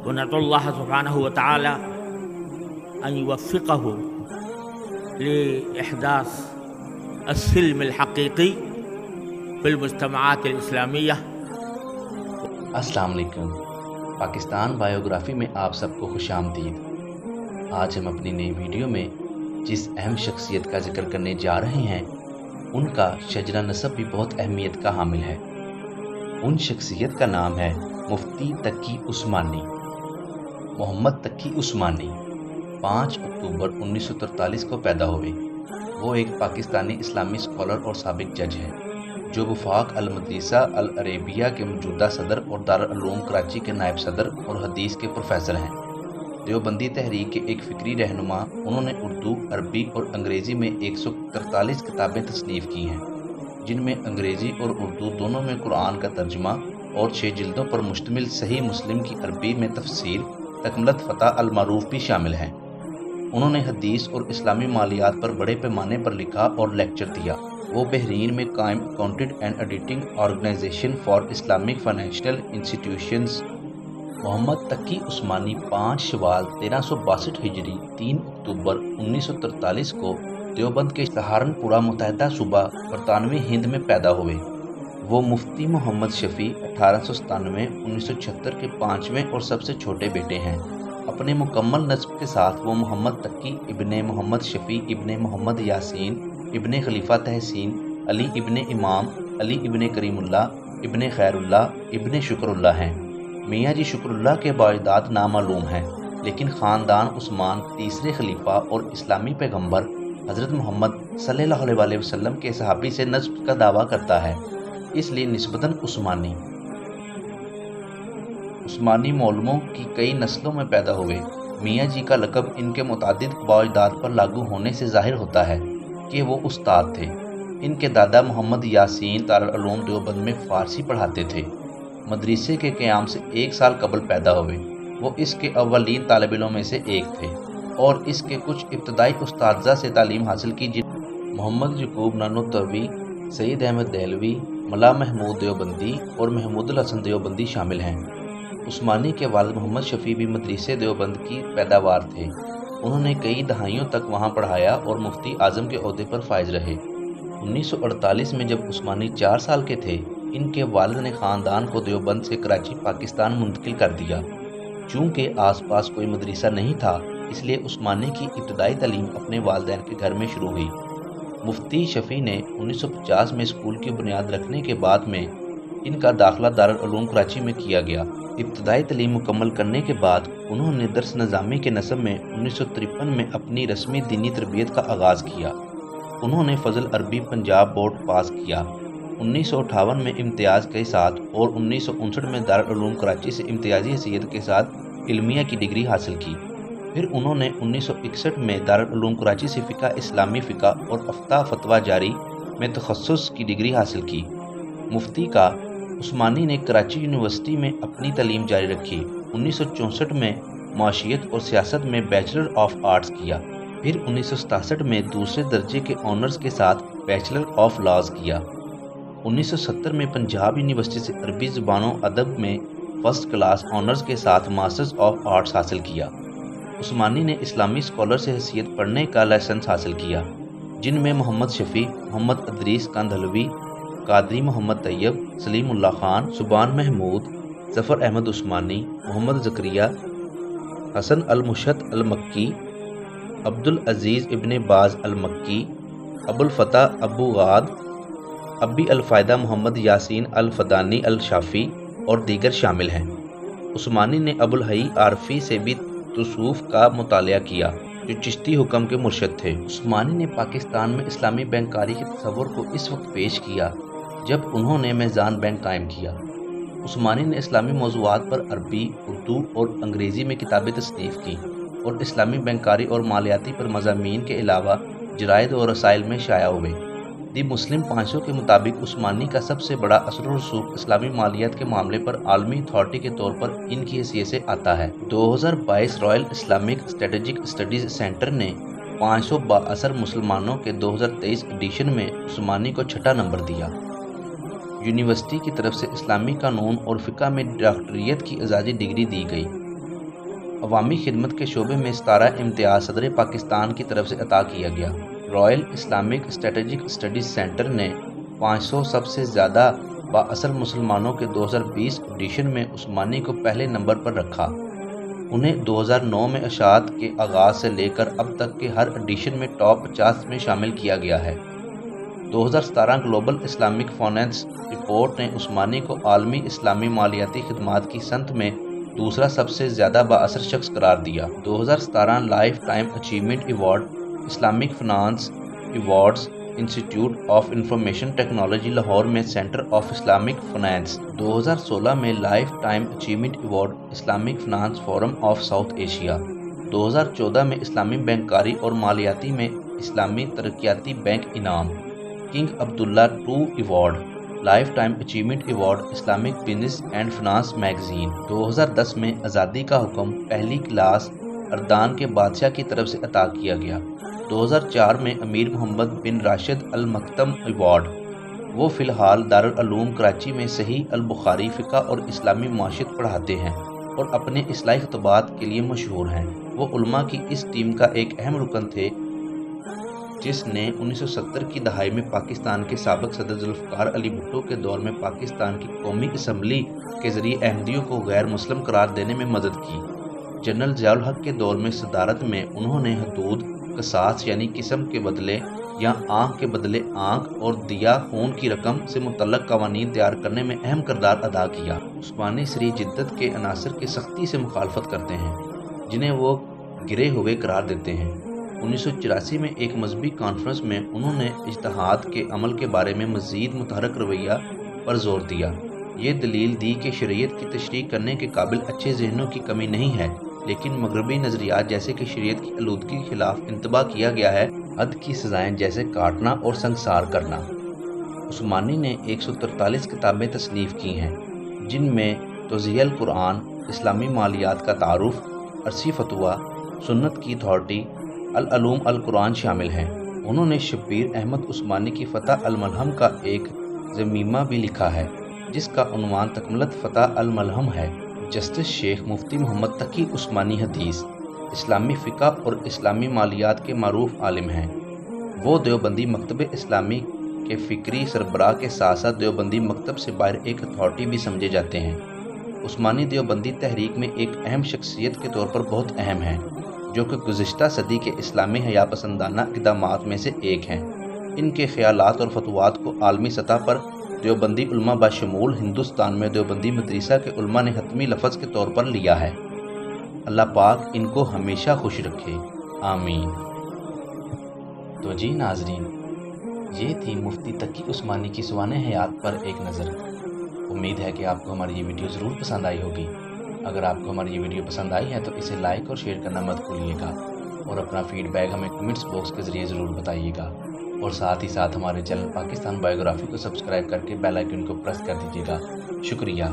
وندعو اللہ سبحانہ وتعالی ان یوفقہ لإحداث السلم الحقیقی فی المجتمعات الاسلامیہ۔ السلام علیکم۔ پاکستان بائیوگرافی میں آپ سب کو خوش آمدید۔ آج ہم اپنی نئی ویڈیو میں جس اہم شخصیت کا ذکر کرنے جا رہے ہیں ان کا شجرہ نسب بھی بہت اہمیت کا حامل ہے۔ ان شخصیت کا نام ہے مفتی تقی عثمانی۔ محمد تقی عثمانی 5 اکتوبر 1943 کو پیدا ہوئے۔ وہ ایک پاکستانی اسلامی اسکالر اور سابق جج ہے جو وفاق المدرسہ العربیہ کے موجودہ صدر اور دارالعلوم کراچی کے نائب صدر اور حدیث کے پروفیسر ہیں۔ دیوبندی تحریک کے ایک فکری رہنما، انہوں نے اردو، عربی اور انگریزی میں 143 کتابیں تصنیف کی ہیں، جن میں انگریزی اور اردو دونوں میں قرآن کا ترجمہ اور 6 جلدوں پر مشتمل صحیح مسلم کی عربی میں تفسیر تکملۃ فتح المعروف بھی شامل ہیں۔ انہوں نے حدیث اور اسلامی مالیات پر بڑے پیمانے پر لکھا اور لیکچر دیا۔ وہ بحرین میں قائم accountant and auditing organization for Islamic financial institutions. Muhammad Taqi Usmani 5 شوال 1362 ہجری 3 اکتوبر 1943 کو دیوبند کے سہارنپورہ متحدہ صوبہ برطانوی ہند میں پیدا ہوئے۔ وہ مفتی محمد شفیع 1897 1976 کے 5ویں اور سب سے چھوٹے بیٹے ہیں۔ اپنے مکمل نسب کے ساتھ وہ محمد تقی ابن محمد شفیع ابن محمد یاسین ابن خلیفہ تحسین علی ابن امام علی ابن کریم اللہ ابن خیر اللہ ابن شکر اللہ ہیں۔ میاں جی شکر اللہ کے باجداد نامعلوم ہیں، لیکن خاندان عثمان تیسرے خلیفہ اور اسلامی پیغمبر حضرت محمد صلی اللہ علیہ وسلم کے صحابی سے نسب کا دعویٰ کرتا ہے، اس لیے نسبتاً عثمانی معلوموں کی کئی نسلوں میں پیدا ہوئے۔ میاں جی کا لقب ان کے متعدد باجداد پر لاگو ہونے سے ظاہر ہوتا ہے کہ وہ استاد تھے۔ ان کے دادا محمد یاسین دارالعلوم دیوبند میں فارسی پڑھاتے تھے۔ مدرسے کے قیام سے 1 سال قبل پیدا ہوئے۔ وہ اس کے اولین طالب علموں میں سے ایک تھے اور اس کے کچھ ابتدائی اساتذہ سے تعلیم حاصل کی، جن محمد یعقوب نانوتوی، سید احمد دہلوی، ملا محمود دیوبندی اور محمود الحسن دیوبندی شامل ہیں۔ عثمانی کے والد محمد شفیع بھی مدرسے دیوبند کی پیداوار تھے۔ انہوں نے کئی دہائیوں تک وہاں پڑھایا اور مفتی اعظم کے عہدے پر فائز رہے۔ 1948 میں جب عثمانی 4 سال کے تھے، ان کے والد نے خاندان کو دیوبند سے کراچی پاکستان منتقل کر دیا۔ چونکہ آس پاس کوئی مدرسہ نہیں تھا، اس لیے عثمانی کی ابتدائی تعلیم اپنے والدین کے گھر میں شروع ہوئی۔ مفتی شفیع نے 1950 میں اسکول کی بنیاد رکھنے کے بعد میں ان کا داخلہ دارالعلوم کراچی میں کیا گیا۔ ابتدائی تعلیم مکمل کرنے کے بعد انہوں نے درس نظامی کے نصب میں 1953 میں اپنی رسمی دینی تربیت کا آغاز کیا۔ انہوں نے فضل عربی پنجاب بورڈ پاس کیا۔ 1958 میں امتیاز کے ساتھ اور 1959 میں دارالعلوم کراچی سے امتیازی حیثیت کے ساتھ علمیہ کی ڈگری حاصل کی۔ پھر انہوں نے 1961 میں دارالعلوم کراچی سے فقہ اسلامی فقہ اور افتاء فتویٰ جاری میں تخصص کی ڈگری حاصل کی۔ مفتی کا عثمانی نے کراچی یونیورسٹی میں اپنی تعلیم جاری رکھی۔ 1964 میں معاشیت اور سیاست میں بیچلر آف آرٹس کیا۔ پھر 1967 میں دوسرے درجے کے آنرز کے ساتھ بیچلر آف لاز کیا۔ 1970 میں پنجاب یونیورسٹی سے عربی زبان و ادب میں فرسٹ کلاس آنرز کے ساتھ ماسٹرز آف آرٹس حاصل کیا۔ عثمانی نے اسلامی اسکالر سے حیثیت پڑھنے کا لائسنس حاصل کیا، جن میں محمد شفیع، محمد ادریس کاندھلوی، قادری محمد طیب، سلیم اللہ خان، سبحان محمود، ظفر احمد عثمانی، محمد زکریہ، حسن المشہد المکی، عبدالعزیز ابن باز المکی، ابو الفتح ابو غاد، ابی الفائدہ محمد یاسین الفدانی الشافی اور دیگر شامل ہیں۔ عثمانی نے ابو الحی عارفی سے بھی تصوف کا مطالعہ کیا، جو چشتی حکم کے مرشد تھے۔ عثمانی نے پاکستان میں اسلامی بینکاری کے تصور کو اس وقت پیش کیا جب انہوں نے میزان بینک قائم کیا۔ عثمانی نے اسلامی موضوعات پر عربی، اردو اور انگریزی میں کتابیں تصنیف کی اور اسلامی بینکاری اور مالیاتی پر مضامین کے علاوہ جرائد اور رسائل میں شائع ہوئے۔ دی مسلم 500 کے مطابق عثمانی کا سب سے بڑا اثر و رسوخ اسلامی مالیات کے معاملے پر عالمی اتھارٹی کے طور پر ان کی حیثیت سے آتا ہے۔ 2022 Royal Islamic strategic studies centre نے 500 بااثر مسلمانوں کے 2023 ایڈیشن میں عثمانی کو 6واں نمبر دیا۔ یونیورسٹی کی طرف سے اسلامی قانون اور فقہ میں ڈاکٹریٹ کی اعزازی ڈگری دی گئی۔ عوامی خدمت کے شعبے میں 17 امتیاز صدر پاکستان کی طرف سے عطا کیا گیا۔ Royal Islamic strategic studies centre نے 500 سب سے زیادہ بااثر مسلمانوں کے 2020 ایڈیشن میں عثمانی کو پہلے نمبر پر رکھا۔ انہیں 2009 میں اشاعت کے آغاز سے لے کر اب تک کے ہر ایڈیشن میں ٹاپ 50 میں شامل کیا گیا ہے۔ 2017 گلوبل اسلامک فائنانس رپورٹ نے عثمانی کو عالمی اسلامی مالیاتی خدمات کی سمت میں دوسرا سب سے زیادہ بااثر شخص قرار دیا۔ 2017 life time achievement award Islamic finance awards institute of information technology Lahore میں سینٹر آف اسلامک فنانس۔ 2016 میں life time achievement award Islamic finance forum of south Asia. 2014 میں اسلامی بینکاری اور مالیاتی میں اسلامی ترقیاتی بینک انعام۔ King Abdullah II award life time achievement award Islamic business and finance magazine. 2010 میں آزادی کا حکم پہلی کلاس اردان کے بادشاہ کی طرف سے عطا کیا گیا۔ 2004 میں امیر محمد بن راشد المکتم ایوارڈ۔ وہ فی الحال دارالعلوم کراچی میں صحیح البخاری فقہ اور اسلامی معاشرت پڑھاتے ہیں اور اپنے اصلاحی خطبات کے لیے مشہور ہیں۔ وہ علماء کی اس ٹیم کا ایک اہم رکن تھے جس نے 1970 کی دہائی میں پاکستان کے سابق صدر ذوالفقار علی بھٹو کے دور میں پاکستان کی قومی اسمبلی کے ذریعے احمدیوں کو غیر مسلم قرار دینے میں مدد کی۔ جنرل ضیاء الحق کے دور میں صدارت میں انہوں نے حدود، قصاص یعنی قسم کے بدلے یا آنکھ کے بدلے آنکھ اور دیا خون کی رقم سے متعلق قوانین تیار کرنے میں اہم کردار ادا کیا۔ عثمانی سری جدت کے عناصر کی سختی سے مخالفت کرتے ہیں جنہیں وہ گرے ہوئے قرار دیتے ہیں۔ 1984 میں ایک مذہبی کانفرنس میں انہوں نے اجتہاد کے عمل کے بارے میں مزید متحرک رویہ پر زور دیا۔ یہ دلیل دی کہ شریعت کی تشریح کرنے کے قابل اچھے ذہنوں کی کمی نہیں ہے، لیکن مغربی نظریات جیسے کہ شریعت کی آلودگی کے خلاف انتباہ کیا گیا ہے، حد کی سزائیں جیسے کاٹنا اور سنگسار کرنا۔ عثمانی نے 143 کتابیں تصنیف کی ہیں جن میں توضیح القرآن، اسلامی مالیات کا تعارف، عرصی فتویٰ، سنت کی اتھارٹی، العلوم القرآن شامل ہیں۔ انہوں نے شبیر احمد عثمانی کی فتح الملہم کا ایک ضمیمہ بھی لکھا ہے جس کا عنوان تکملت فتح الملہم ہے۔ جسٹس شیخ مفتی محمد تقی عثمانی حدیث، اسلامی فقہ اور اسلامی مالیات کے معروف عالم ہیں۔ وہ دیوبندی مکتب اسلامی کے فکری سربراہ کے ساتھ ساتھ دیوبندی مکتب سے باہر ایک اتھارٹی بھی سمجھے جاتے ہیں۔ عثمانی دیوبندی تحریک میں ایک اہم شخصیت کے طور پر بہت اہم ہیں، جو کہ گزشتہ صدی کے اسلامی حیا پسندانہ اقدامات میں سے ایک ہیں۔ ان کے خیالات اور فتویات کو عالمی سطح پر دیوبندی علماء بشمول ہندوستان میں دیوبندی مدرسہ کے علماء نے حتمی لفظ کے طور پر لیا ہے۔ اللہ پاک ان کو ہمیشہ خوش رکھے، آمین۔ تو جی ناظرین، یہ تھی مفتی تقی عثمانی کی سوانح حیات پر ایک نظر۔ امید ہے کہ آپ کو ہماری یہ ویڈیو ضرور پسند آئی ہوگی۔ اگر آپ کو ہماری یہ ویڈیو پسند آئی ہے تو اسے لائک اور شیئر کرنا مت بھولیے گا، اور اپنا فیڈ بیک ہمیں کمنٹس باکس کے ذریعے ضرور بتائیے گا، اور ساتھ ہی ساتھ ہمارے چینل پاکستان بایوگرافی کو سبسکرائب کر کے بیل آئیکن کو پریس کر دیجیے گا۔ شکریہ۔